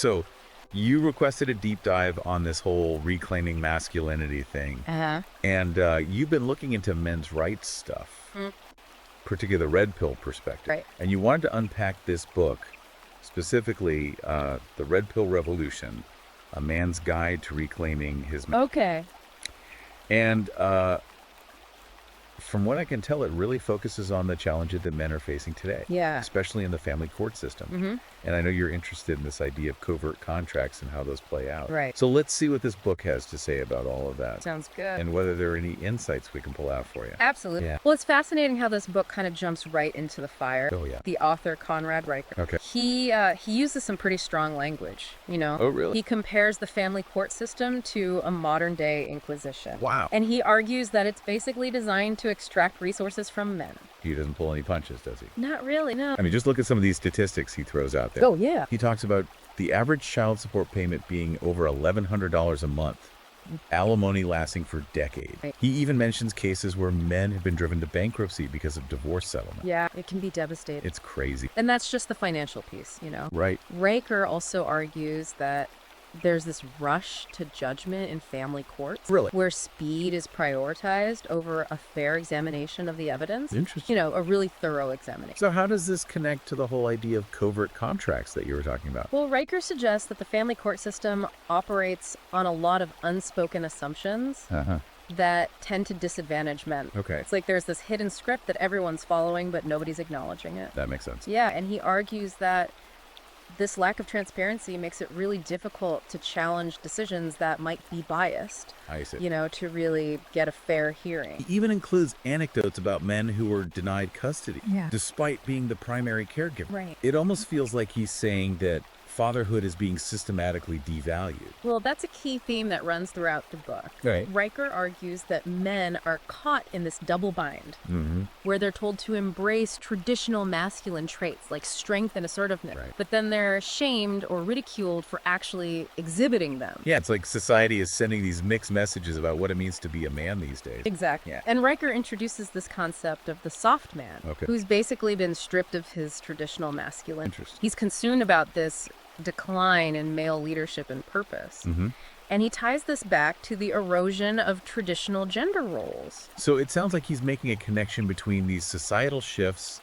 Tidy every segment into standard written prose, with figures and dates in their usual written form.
So you requested a deep dive on this whole reclaiming masculinity thing. Uh-huh. And you've been looking into men's rights stuff, particularly the red pill perspective. Right. And you wanted to unpack this book, specifically The Red Pill Revolution, A Man's Guide to Reclaiming His... Okay. And from what I can tell, it really focuses on the challenges that men are facing today. Yeah. Especially in the family court system. And I know you're interested in this idea of covert contracts and how those play out. Right. So let's see what this book has to say about all of that. Sounds good. And whether there are any insights we can pull out for you. Absolutely. Yeah. Well, it's fascinating how this book kind of jumps right into the fire. Oh, yeah. The author, Conrad Riker. Okay. He uses some pretty strong language, you know. Oh, really? He compares the family court system to a modern-day inquisition. Wow. And he argues that it's basically designed to extract resources from men. He doesn't pull any punches, does he? Not really, no. I mean, just look at some of these statistics he throws out there. Oh, yeah. He talks about the average child support payment being over $1,100 a month, alimony lasting for decades. Right. He even mentions cases where men have been driven to bankruptcy because of divorce settlement. Yeah, it can be devastating. It's crazy. And that's just the financial piece, you know. Right. Riker also argues that there's this rush to judgment in family courts. Really? Where speed is prioritized over a fair examination of the evidence. Interesting. You know, a really thorough examination. So how does this connect to the whole idea of covert contracts that you were talking about? Well, Riker suggests that the family court system operates on a lot of unspoken assumptions that tend to disadvantage men. Okay. It's like there's this hidden script that everyone's following, but nobody's acknowledging it. That makes sense. Yeah, and he argues that this lack of transparency makes it really difficult to challenge decisions that might be biased, I see. you know, to really get a fair hearing. He even includes anecdotes about men who were denied custody, despite being the primary caregiver. Right. It almost feels like he's saying that fatherhood is being systematically devalued. Well, that's a key theme that runs throughout the book. Right. Riker argues that men are caught in this double bind, where they're told to embrace traditional masculine traits like strength and assertiveness, but then they're shamed or ridiculed for actually exhibiting them. Yeah, it's like society is sending these mixed messages about what it means to be a man these days. Exactly. Yeah. And Riker introduces this concept of the soft man, who's basically been stripped of his traditional masculine. Interesting. He's concerned about this decline in male leadership and purpose. And he ties this back to the erosion of traditional gender roles. So it sounds like he's making a connection between these societal shifts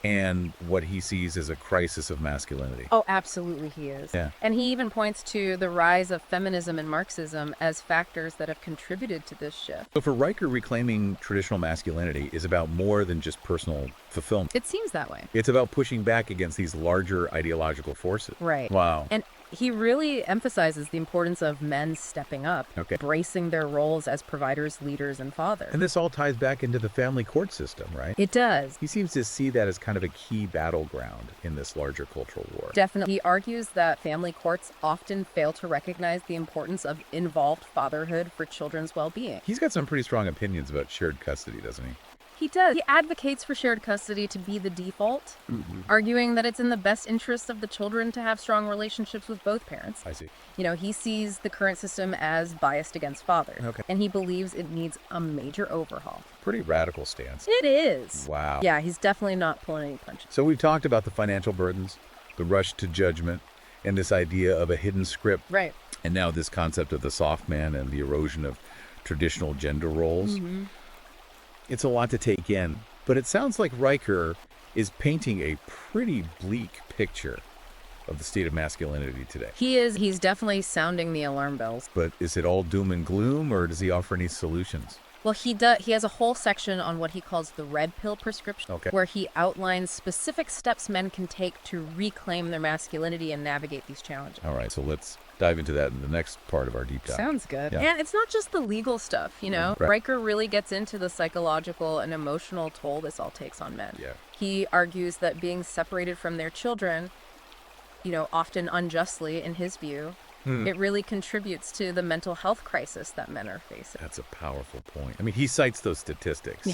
and what he sees as a crisis of masculinity. Oh, absolutely he is. Yeah. And he even points to the rise of feminism and Marxism as factors that have contributed to this shift. So for Riker, reclaiming traditional masculinity is about more than just personal fulfillment. It seems that way. It's about pushing back against these larger ideological forces. Right. Wow. And he really emphasizes the importance of men stepping up, embracing their roles as providers, leaders, and fathers. And this all ties back into the family court system, right? It does. He seems to see that as kind of a key battleground in this larger cultural war. Definitely. He argues that family courts often fail to recognize the importance of involved fatherhood for children's well-being. He's got some pretty strong opinions about shared custody, doesn't he? He does. He advocates for shared custody to be the default, arguing that it's in the best interest of the children to have strong relationships with both parents. I see. You know, he sees the current system as biased against fathers. Okay. And he believes it needs a major overhaul. Pretty radical stance. It is. Wow. Yeah, he's definitely not pulling any punches. So we've talked about the financial burdens, the rush to judgment, and this idea of a hidden script. Right. And now this concept of the soft man and the erosion of traditional gender roles. It's a lot to take in, but it sounds like Riker is painting a pretty bleak picture of the state of masculinity today. He is. He's definitely sounding the alarm bells. But is it all doom and gloom, or does he offer any solutions? Well, he does. He has a whole section on what he calls the red pill prescription, where he outlines specific steps men can take to reclaim their masculinity and navigate these challenges. All right, so let's dive into that in the next part of our deep dive. Sounds good. Yeah. And it's not just the legal stuff, you know. Right. Riker really gets into the psychological and emotional toll this all takes on men. Yeah. He argues that being separated from their children, you know, often unjustly in his view, it really contributes to the mental health crisis that men are facing. That's a powerful point. I mean, he cites those statistics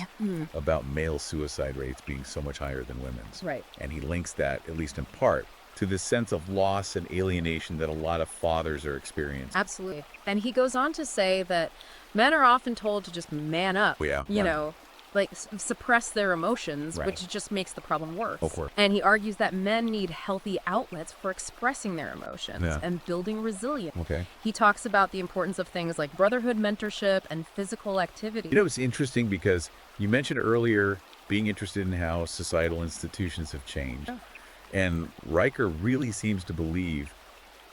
about male suicide rates being so much higher than women's. Right. And he links that, at least in part, to this sense of loss and alienation that a lot of fathers are experiencing. Absolutely. And he goes on to say that men are often told to just man up. Yeah, You right. know, like suppress their emotions, Right. which just makes the problem worse. Of course. And he argues that men need healthy outlets for expressing their emotions Yeah. and building resilience. Okay. He talks about the importance of things like brotherhood mentorship and physical activity. You know, it's interesting because you mentioned earlier being interested in how societal institutions have changed. Oh. And Riker really seems to believe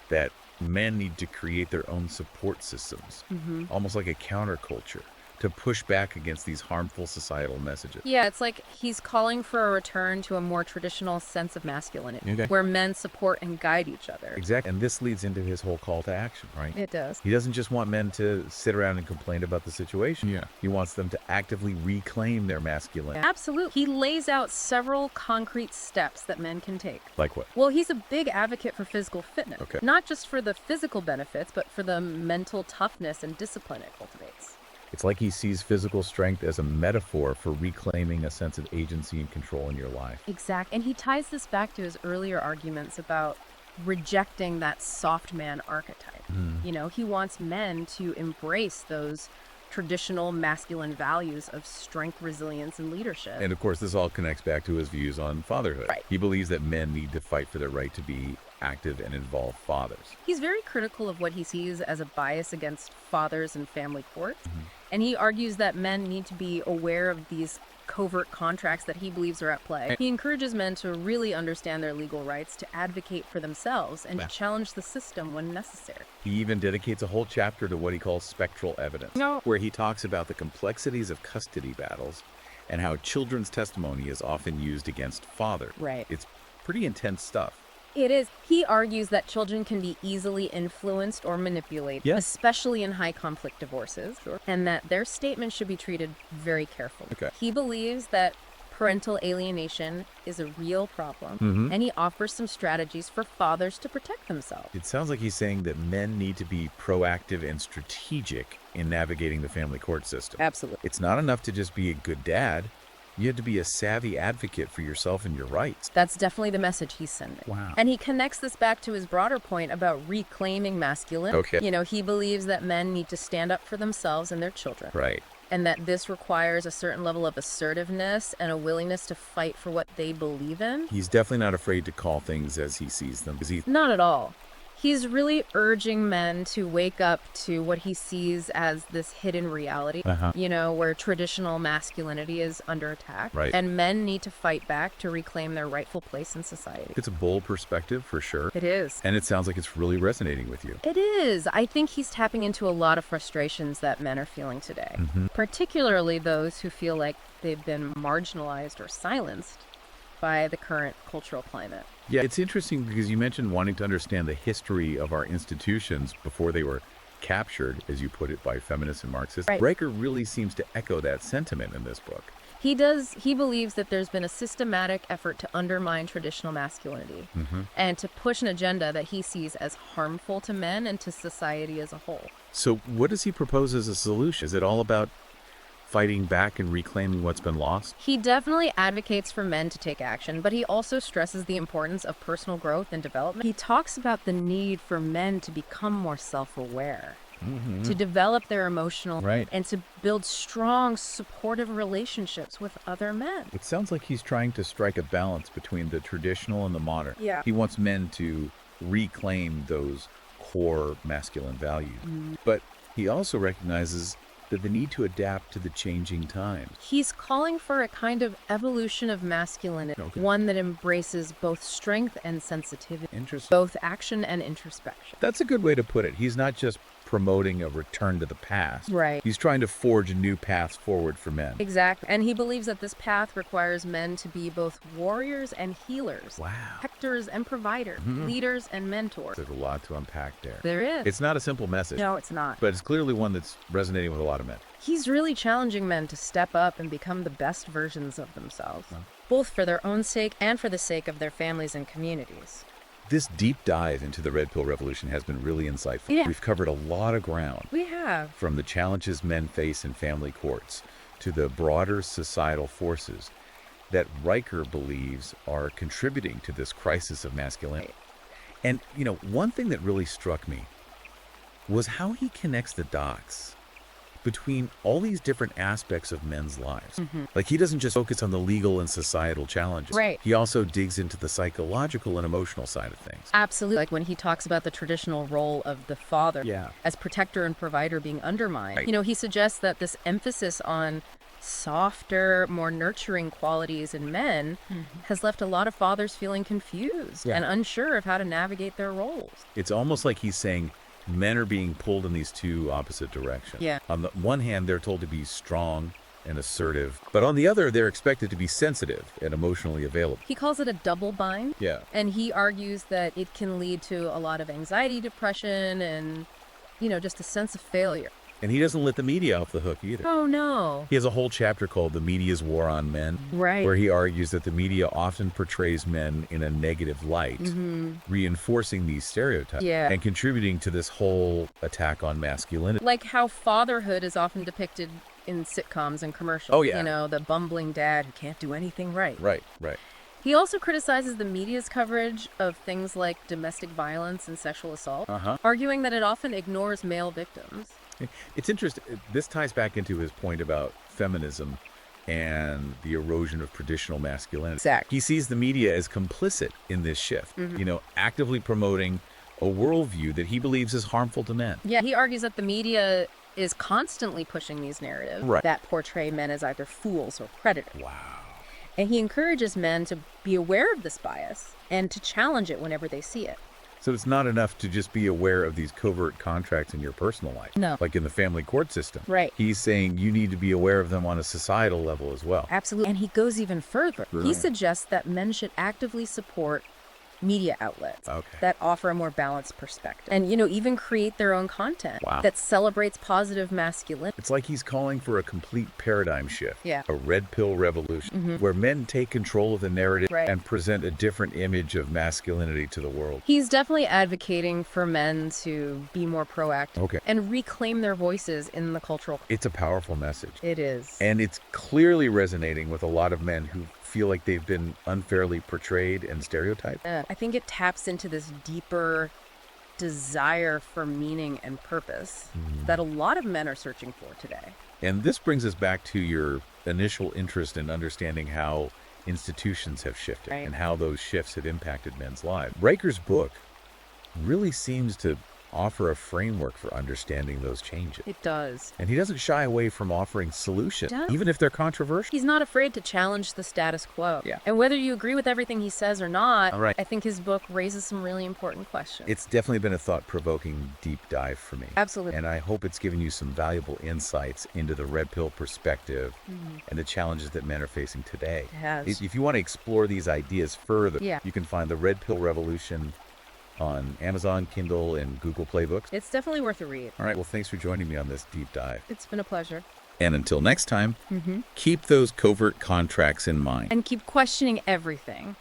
that men need to create their own support systems, almost like a counterculture, to push back against these harmful societal messages. Yeah, it's like he's calling for a return to a more traditional sense of masculinity, Okay. where men support and guide each other. Exactly. And this leads into his whole call to action, right? It does. He doesn't just want men to sit around and complain about the situation. Yeah. He wants them to actively reclaim their masculinity. Absolutely. He lays out several concrete steps that men can take. Like what? Well, he's a big advocate for physical fitness. Okay. Not just for the physical benefits, but for the mental toughness and discipline it cultivates. It's like he sees physical strength as a metaphor for reclaiming a sense of agency and control in your life. Exactly. And he ties this back to his earlier arguments about rejecting that soft man archetype. You know, he wants men to embrace those traditional masculine values of strength, resilience, and leadership. And of course, this all connects back to his views on fatherhood. Right. He believes that men need to fight for their right to be active and involved fathers. He's very critical of what he sees as a bias against fathers and family courts. And he argues that men need to be aware of these covert contracts that he believes are at play. He encourages men to really understand their legal rights, to advocate for themselves, and to challenge the system when necessary. He even dedicates a whole chapter to what he calls spectral evidence, where he talks about the complexities of custody battles and how children's testimony is often used against fathers. Right. It's pretty intense stuff. It is. He argues that children can be easily influenced or manipulated, Yeah. especially in high conflict divorces, and that their statements should be treated very carefully. Okay. He believes that parental alienation is a real problem, and he offers some strategies for fathers to protect themselves. It sounds like he's saying that men need to be proactive and strategic in navigating the family court system. Absolutely. It's not enough to just be a good dad. You have to be a savvy advocate for yourself and your rights. That's definitely the message he's sending. Wow. And he connects this back to his broader point about reclaiming masculinity. Okay. You know, he believes that men need to stand up for themselves and their children. Right. And that this requires a certain level of assertiveness and a willingness to fight for what they believe in. He's definitely not afraid to call things as he sees them. Is he? Not at all. He's really urging men to wake up to what he sees as this hidden reality, you know, where traditional masculinity is under attack. Right. And men need to fight back to reclaim their rightful place in society. It's a bold perspective for sure. It is. And it sounds like it's really resonating with you. It is. I think he's tapping into a lot of frustrations that men are feeling today, particularly those who feel like they've been marginalized or silenced by the current cultural climate. Yeah, it's interesting because you mentioned wanting to understand the history of our institutions before they were captured, as you put it, by feminists and Marxists. Right. Riker really seems to echo that sentiment in this book. He believes that there's been a systematic effort to undermine traditional masculinity and to push an agenda that he sees as harmful to men and to society as a whole. So what does he propose as a solution? Is it all about fighting back and reclaiming what's been lost? He definitely advocates for men to take action, but he also stresses the importance of personal growth and development. He talks about the need for men to become more self-aware, to develop their emotional, Right. and to build strong, supportive relationships with other men. It sounds like he's trying to strike a balance between the traditional and the modern. Yeah. He wants men to reclaim those core masculine values. But he also recognizes that the need to adapt to the changing times. He's calling for a kind of evolution of masculinity, Okay. one that embraces both strength and sensitivity, Interesting. both action and introspection. That's a good way to put it. He's not just promoting a return to the past. Right. He's trying to forge new paths forward for men. Exactly. And he believes that this path requires men to be both warriors and healers, Wow. protectors and providers, leaders and mentors. There's a lot to unpack there. There is. It's not a simple message, No, it's not. but it's clearly one that's resonating with a lot of men. He's really challenging men to step up and become the best versions of themselves, both for their own sake and for the sake of their families and communities. This deep dive into the Red Pill Revolution has been really insightful. Yeah. We've covered a lot of ground, We have. from the challenges men face in family courts to the broader societal forces that Riker believes are contributing to this crisis of masculinity. And, you know, one thing that really struck me was how he connects the dots between all these different aspects of men's lives. Like, he doesn't just focus on the legal and societal challenges. Right. He also digs into the psychological and emotional side of things. Absolutely. Like when he talks about the traditional role of the father Yeah. as protector and provider being undermined. Right. You know, he suggests that this emphasis on softer, more nurturing qualities in men has left a lot of fathers feeling confused and unsure of how to navigate their roles. It's almost like he's saying men are being pulled in these two opposite directions. Yeah. On the one hand, they're told to be strong and assertive, but on the other, they're expected to be sensitive and emotionally available. He calls it a double bind. Yeah. And he argues that it can lead to a lot of anxiety, depression, and, you know, just a sense of failure. And he doesn't let the media off the hook either. Oh, no. He has a whole chapter called The Media's War on Men, Right. where he argues that the media often portrays men in a negative light, reinforcing these stereotypes Yeah. and contributing to this whole attack on masculinity. Like how fatherhood is often depicted in sitcoms and commercials. Oh, yeah. You know, the bumbling dad who can't do anything right. Right, right. He also criticizes the media's coverage of things like domestic violence and sexual assault, arguing that it often ignores male victims. It's interesting. This ties back into his point about feminism and the erosion of traditional masculinity. Exactly. He sees the media as complicit in this shift, you know, actively promoting a worldview that he believes is harmful to men. Yeah, he argues that the media is constantly pushing these narratives Right. that portray men as either fools or predators. Wow. And he encourages men to be aware of this bias and to challenge it whenever they see it. So it's not enough to just be aware of these covert contracts in your personal life. No. Like in the family court system. Right. He's saying you need to be aware of them on a societal level as well. Absolutely. And he goes even further. He Brilliant. suggests that men should actively support media outlets Okay. that offer a more balanced perspective and, you know, even create their own content Wow. that celebrates positive masculinity. It's like he's calling for a complete paradigm shift. Yeah. A red pill revolution where men take control of the narrative Right. and present a different image of masculinity to the world. He's definitely advocating for men to be more proactive Okay. and reclaim their voices in the cultural. It's a powerful message. It is. And it's clearly resonating with a lot of men who feel like they've been unfairly portrayed and stereotyped. I think it taps into this deeper desire for meaning and purpose that a lot of men are searching for today. And this brings us back to your initial interest in understanding how institutions have shifted Right. and how those shifts have impacted men's lives. Riker's book really seems to offer a framework for understanding those changes. It does. And he doesn't shy away from offering solutions, Yeah. even if they're controversial. He's not afraid to challenge the status quo. Yeah. And whether you agree with everything he says or not, All right. I think his book raises some really important questions. It's definitely been a thought-provoking deep dive for me. Absolutely. And I hope it's given you some valuable insights into the red pill perspective and the challenges that men are facing today. It has. If you want to explore these ideas further, Yeah. you can find The Red Pill Revolution on Amazon, Kindle, and Google Play Books. It's definitely worth a read. All right, well, thanks for joining me on this deep dive. It's been a pleasure. And until next time, keep those covert contracts in mind. And keep questioning everything.